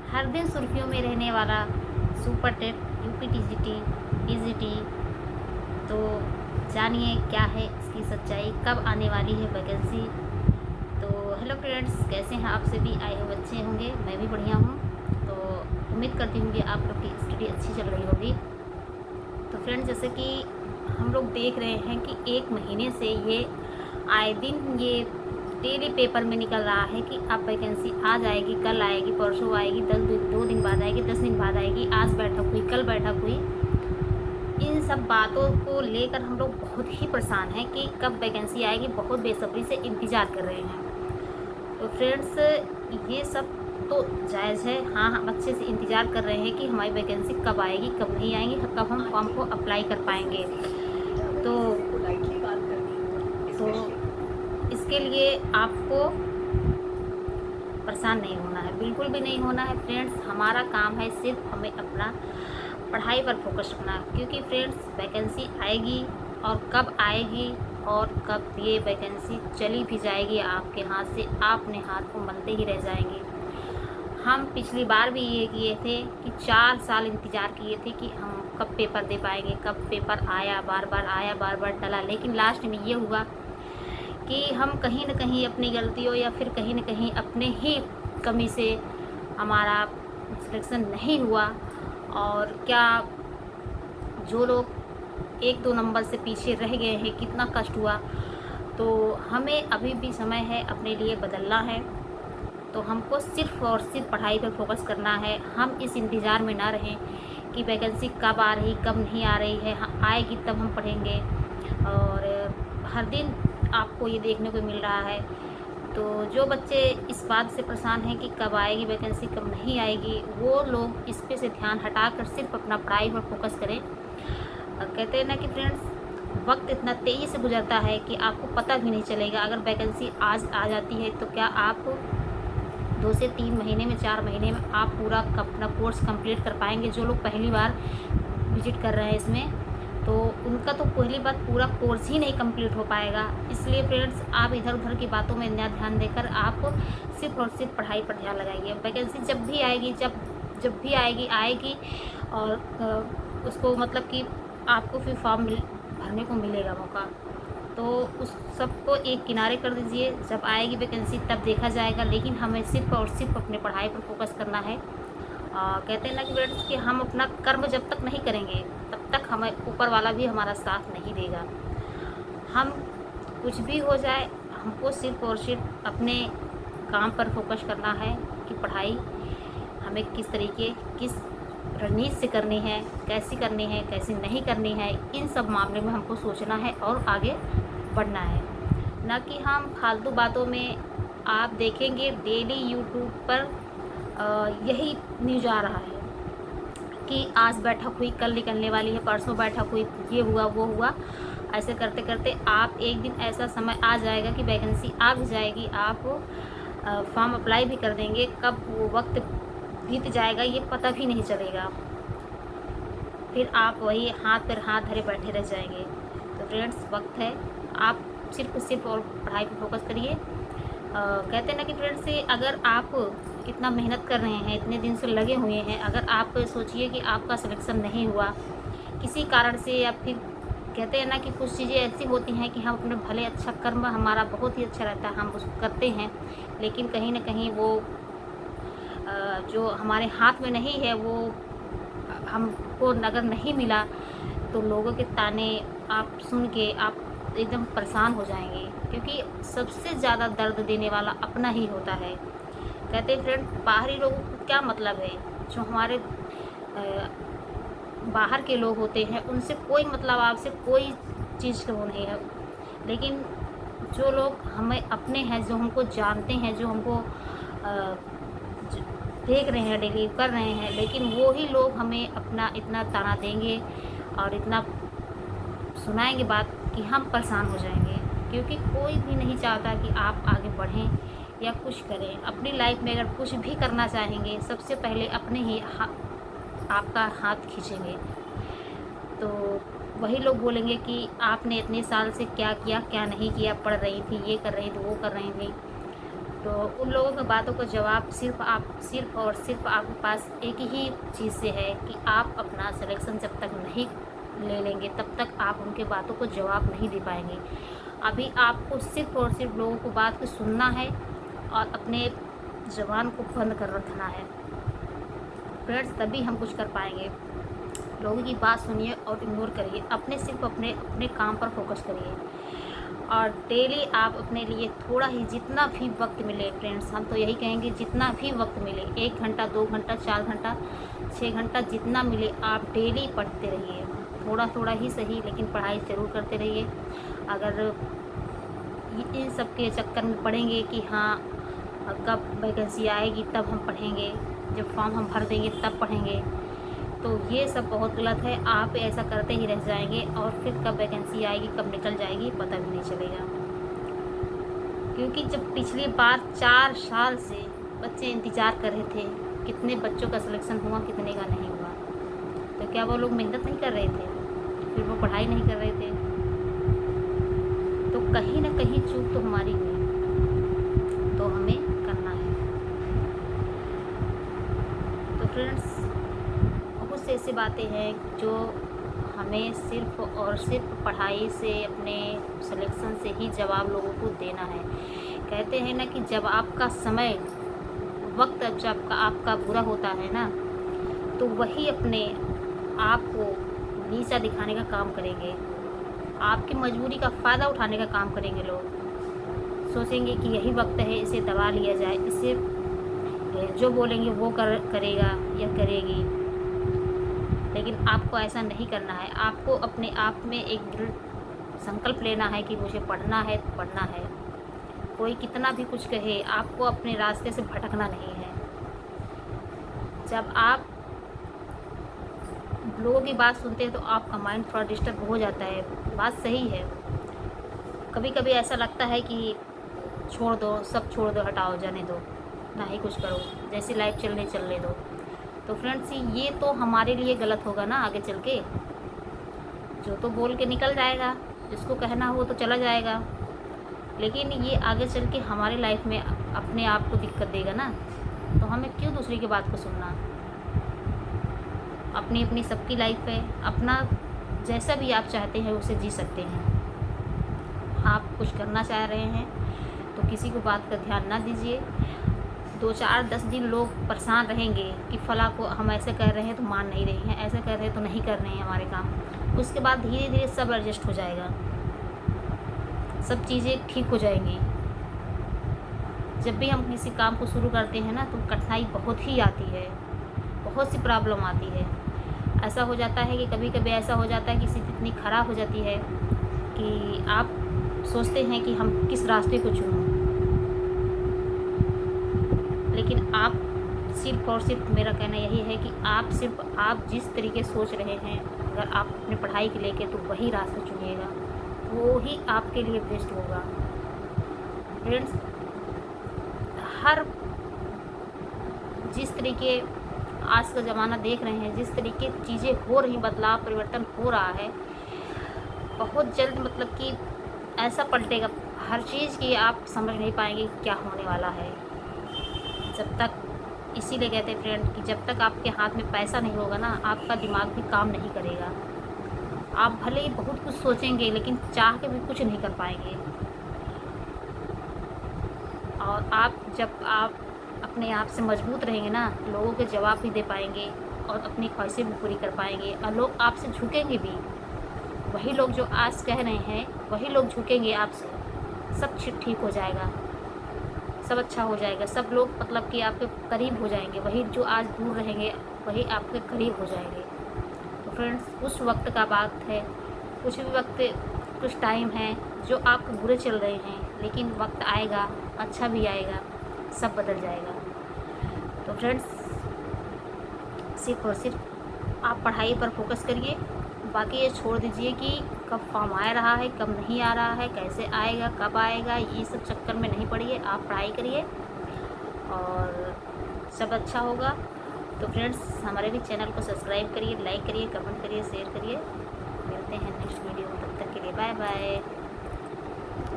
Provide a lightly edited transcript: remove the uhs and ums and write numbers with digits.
हर दिन सुर्खियों में रहने वाला सुपर टेट यूपीटीजीटी पीजीटी, तो जानिए क्या है इसकी सच्चाई, कब आने वाली है वैकेंसी। तो हेलो फ्रेंड्स, कैसे हैं आप सभी? आए हो अच्छे होंगे, मैं भी बढ़िया हूँ। तो उम्मीद करती हूँ कि आप लोग की स्टडी अच्छी चल रही होगी। तो फ्रेंड्स, जैसे कि हम लोग देख रहे हैं कि एक महीने से ये आए दिन ये डेली पेपर में निकल रहा है कि अब वैकेंसी आज आएगी, कल आएगी, परसों आएगी, 2 दिन बाद आएगी, 10 दिन बाद आएगी, आज बैठक हुई, कल बैठक हुई। इन सब बातों को लेकर हम लोग बहुत ही परेशान हैं कि कब वैकेंसी आएगी, बहुत बेसब्री से इंतज़ार कर रहे हैं। तो फ्रेंड्स, ये सब तो जायज़ है, हाँ हम अच्छे से इंतज़ार कर रहे हैं कि हमारी वैकेंसी कब आएगी, कब नहीं आएगी, कब हम फॉर्म को अप्लाई कर पाएंगे। तो इसके लिए आपको परेशान नहीं होना है, बिल्कुल भी नहीं होना है फ्रेंड्स। हमारा काम है सिर्फ हमें अपना पढ़ाई पर फोकस रखना, क्योंकि फ्रेंड्स वैकेंसी आएगी और कब आएगी और कब ये वैकेंसी चली भी जाएगी आपके हाथ से, आप अपने हाथ को मलते ही रह जाएंगे। हम पिछली बार भी ये किए थे कि 4 साल इंतज़ार किए थे कि हम कब पेपर दे पाएंगे, कब पेपर आया, बार बार आया, बार बार टला, लेकिन लास्ट में ये हुआ कि हम कहीं न कहीं अपनी गलतियों या फिर कहीं न कहीं अपने ही कमी से हमारा सिलेक्शन नहीं हुआ। और क्या जो लोग 1-2 नंबर से पीछे रह गए हैं, कितना कष्ट हुआ। तो हमें अभी भी समय है अपने लिए बदलना है। तो हमको सिर्फ़ और सिर्फ पढ़ाई पर फोकस करना है। हम इस इंतज़ार में ना रहें कि वैकेंसी कब आ रही, कब नहीं आ रही है। हाँ, आएगी तब हम पढ़ेंगे। और हर दिन आपको ये देखने को मिल रहा है। तो जो बच्चे इस बात से परेशान हैं कि कब आएगी वैकेंसी, कब नहीं आएगी, वो लोग इस पे से ध्यान हटाकर सिर्फ अपना पढ़ाई पर फोकस करें। कहते हैं ना कि फ्रेंड्स, वक्त इतना तेज़ी से गुजरता है कि आपको पता भी नहीं चलेगा। अगर वैकेंसी आज आ जाती है तो क्या आप 2 से 3 महीने में, 4 महीने में आप पूरा अपना कोर्स कंप्लीट कर पाएंगे। जो लोग पहली बार विजिट कर रहे हैं इसमें, तो उनका तो पहली बात पूरा कोर्स ही नहीं कंप्लीट हो पाएगा। इसलिए फ्रेंड्स, आप इधर उधर की बातों में ना ध्यान देकर आप सिर्फ और सिर्फ पढ़ाई पर ध्यान लगाइए। वैकेंसी जब भी आएगी, जब भी आएगी और उसको मतलब कि आपको फिर फॉर्म भरने को मिलेगा मौका। तो उस सबको एक किनारे कर दीजिए, जब आएगी वैकेंसी तब देखा जाएगा, लेकिन हमें सिर्फ और सिर्फ अपने पढ़ाई पर फोकस करना है। कहते हैं ना कि फ्रेंड्स कि हम अपना कर्म जब तक नहीं करेंगे तब तक हमें ऊपर वाला भी हमारा साथ नहीं देगा। हम कुछ भी हो जाए, हमको सिर्फ और सिर्फ अपने काम पर फोकस करना है कि पढ़ाई हमें किस तरीके, किस रणनीति से करनी है, कैसी नहीं करनी है, इन सब मामले में हमको सोचना है और आगे बढ़ना है। ना कि हम फालतू बातों में, आप देखेंगे डेली यूट्यूब पर यही न्यूज़ आ रहा है कि आज बैठक हुई, कल निकलने वाली है, परसों बैठक हुई, ये हुआ, वो हुआ। ऐसे करते करते आप एक दिन ऐसा समय आ जाएगा कि वैकेंसी आ भी जाएगी, आप फॉर्म अप्लाई भी कर देंगे, कब वो वक्त बीत जाएगा ये पता भी नहीं चलेगा। फिर आप वही हाथ पर हाथ धरे बैठे रह जाएंगे। तो फ्रेंड्स, वक्त है, आप सिर्फ और पढ़ाई पर फोकस करिए। कहते हैं ना कि फ्रेंड्स, से अगर आप इतना मेहनत कर रहे हैं, इतने दिन से लगे हुए हैं, अगर आप सोचिए कि आपका सिलेक्शन नहीं हुआ किसी कारण से, या फिर कहते हैं ना कि कुछ चीज़ें ऐसी होती हैं कि हम अपने भले, अच्छा कर्म हमारा बहुत ही अच्छा रहता है, हम उसको करते हैं, लेकिन कहीं ना कहीं वो जो हमारे हाथ में नहीं है वो हमको अगर नहीं मिला, तो लोगों के ताने आप सुन के आप एकदम परेशान हो जाएंगे, क्योंकि सबसे ज़्यादा दर्द देने वाला अपना ही होता है। कहते हैं फ्रेंड, बाहरी लोगों को क्या मतलब है, जो हमारे बाहर के लोग होते हैं उनसे कोई मतलब, आपसे कोई चीज़ का वो नहीं है, लेकिन जो लोग हमें अपने हैं, जो हमको जानते हैं, जो हमको देख रहे हैं, डेली कर रहे हैं, लेकिन वो ही लोग हमें अपना इतना ताना देंगे और इतना सुनाएंगे बात कि हम परेशान हो जाएंगे। क्योंकि कोई भी नहीं चाहता कि आप आगे बढ़ें या कुछ करें अपनी लाइफ में। अगर कुछ भी करना चाहेंगे, सबसे पहले अपने ही आपका हाथ खींचेंगे। तो वही लोग बोलेंगे कि आपने इतने साल से क्या किया, क्या नहीं किया, पढ़ रही थी, ये कर रही थी, वो कर रही थी। तो उन लोगों की बातों का जवाब सिर्फ और सिर्फ आपके पास एक ही चीज़ से है कि आप अपना सिलेक्शन जब तक नहीं ले लेंगे तब तक आप उनके बातों को जवाब नहीं दे पाएंगे। अभी आपको सिर्फ और सिर्फ लोगों को बात को सुनना है और अपने ज़ुबान को बंद कर रखना है फ्रेंड्स, तभी हम कुछ कर पाएंगे। लोगों की बात सुनिए और इग्नोर करिए, सिर्फ अपने काम पर फोकस करिए और डेली आप अपने लिए थोड़ा ही जितना भी वक्त मिले फ्रेंड्स, हम तो यही कहेंगे जितना भी वक्त मिले 1 घंटा 2 घंटा 4 घंटा 6 घंटा जितना मिले आप डेली पढ़ते रहिए। थोड़ा थोड़ा ही सही लेकिन पढ़ाई ज़रूर करते रहिए। अगर इन सब के चक्कर में पढ़ेंगे कि हाँ कब वैकेंसी आएगी तब हम पढ़ेंगे, जब फॉर्म हम भर देंगे तब पढ़ेंगे, तो ये सब बहुत गलत है। आप ऐसा करते ही रह जाएंगे और फिर कब वैकेंसी आएगी कब निकल जाएगी पता भी नहीं चलेगा। क्योंकि जब पिछली बार 4 साल से बच्चे इंतज़ार कर रहे थे, कितने बच्चों का सिलेक्शन हुआ कितने का नहीं हुआ, तो क्या वो लोग मेहनत नहीं कर रहे थे, फिर वो पढ़ाई नहीं कर रहे थे? तो कहीं ना कहीं चूक तो हमारी हुई, तो हमें करना है। तो फ्रेंड्स बहुत से ऐसी बातें हैं जो हमें सिर्फ और सिर्फ पढ़ाई से अपने सिलेक्शन से ही जवाब लोगों को देना है। कहते हैं ना कि जब आपका समय वक्त जब आपका बुरा होता है ना तो वही अपने आप को नीचा दिखाने का काम करेंगे, आपकी मजबूरी का फ़ायदा उठाने का काम करेंगे। लोग सोचेंगे कि यही वक्त है, इसे दबा लिया जाए, इसे जो बोलेंगे वो करेगा या करेगी। लेकिन आपको ऐसा नहीं करना है। आपको अपने आप में एक दृढ़ संकल्प लेना है कि मुझे पढ़ना है तो पढ़ना है। कोई कितना भी कुछ कहे, आपको अपने रास्ते से भटकना नहीं है। जब आप लोगों की बात सुनते हैं तो आपका माइंड थोड़ा डिस्टर्ब हो जाता है, बात सही है। कभी कभी ऐसा लगता है कि छोड़ दो, सब छोड़ दो, हटाओ, जाने दो, ना ही कुछ करो, जैसी लाइफ चलने दो। तो फ्रेंड्स ये तो हमारे लिए गलत होगा ना आगे चल के। जो तो बोल के निकल जाएगा, जिसको कहना हो तो चला जाएगा, लेकिन ये आगे चल के हमारी लाइफ में अपने आप को दिक्कत देगा ना। तो हमें क्यों दूसरी की बात को सुनना? अपनी अपनी सबकी लाइफ है, अपना जैसा भी आप चाहते हैं उसे जी सकते हैं। आप कुछ करना चाह रहे हैं तो किसी को बात का ध्यान ना दीजिए। 2 4 10 दिन लोग परेशान रहेंगे कि फला को हम ऐसे कर रहे हैं तो मान नहीं रहे हैं, ऐसे कर रहे हैं तो नहीं कर रहे हैं हमारे काम। उसके बाद धीरे धीरे सब एडजस्ट हो जाएगा, सब चीज़ें ठीक हो जाएंगी। जब भी हम किसी काम को शुरू करते हैं ना तो कठिनाई बहुत ही आती है, बहुत सी प्रॉब्लम आती है। ऐसा हो जाता है कि कभी कभी ऐसा हो जाता है कि स्थिति इतनी ख़राब हो जाती है कि आप सोचते हैं कि हम किस रास्ते को चुनें। लेकिन आप सिर्फ और सिर्फ, मेरा कहना यही है कि आप जिस तरीके सोच रहे हैं, अगर आप अपनी पढ़ाई के लेके तो वही रास्ता चुनिएगा, वो ही आपके लिए बेस्ट होगा। फ्रेंड्स हर जिस तरीके आज का ज़माना देख रहे हैं, जिस तरीके चीज़ें हो रही, बदलाव परिवर्तन हो रहा है, बहुत जल्द मतलब कि ऐसा पलटेगा हर चीज़ की आप समझ नहीं पाएंगे क्या होने वाला है। जब तक, इसीलिए कहते हैं फ्रेंड कि जब तक आपके हाथ में पैसा नहीं होगा ना, आपका दिमाग भी काम नहीं करेगा। आप भले ही बहुत कुछ सोचेंगे लेकिन चाह के भी कुछ नहीं कर पाएंगे। और जब आप अपने आप से मजबूत रहेंगे ना, लोगों के जवाब भी दे पाएंगे और अपनी ख्वाहिशें भी पूरी कर पाएंगे और लोग आपसे झुकेंगे भी। वही लोग जो आज कह रहे हैं वही लोग झुकेंगे आपसे, सब ठीक हो जाएगा, सब अच्छा हो जाएगा। सब लोग मतलब कि आपके करीब हो जाएंगे, वही जो आज दूर रहेंगे वही आपके करीब हो जाएंगे। तो फ्रेंड्स उस वक्त का बात है, कुछ भी वक्त, कुछ टाइम है जो आप बुरे चल रहे हैं, लेकिन वक्त आएगा, अच्छा भी आएगा, सब बदल जाएगा। तो फ्रेंड्स सिर्फ और सिर्फ आप पढ़ाई पर फोकस करिए, बाकी ये छोड़ दीजिए कि कब फॉर्म आ रहा है कब नहीं आ रहा है, कैसे आएगा कब आएगा, ये सब चक्कर में नहीं पड़िए। आप पढ़ाई करिए और सब अच्छा होगा। तो फ्रेंड्स हमारे भी चैनल को सब्सक्राइब करिए, लाइक करिए, कमेंट करिए, शेयर करिए। मिलते हैं नेक्स्ट वीडियो में, तब तक के लिए बाय बाय।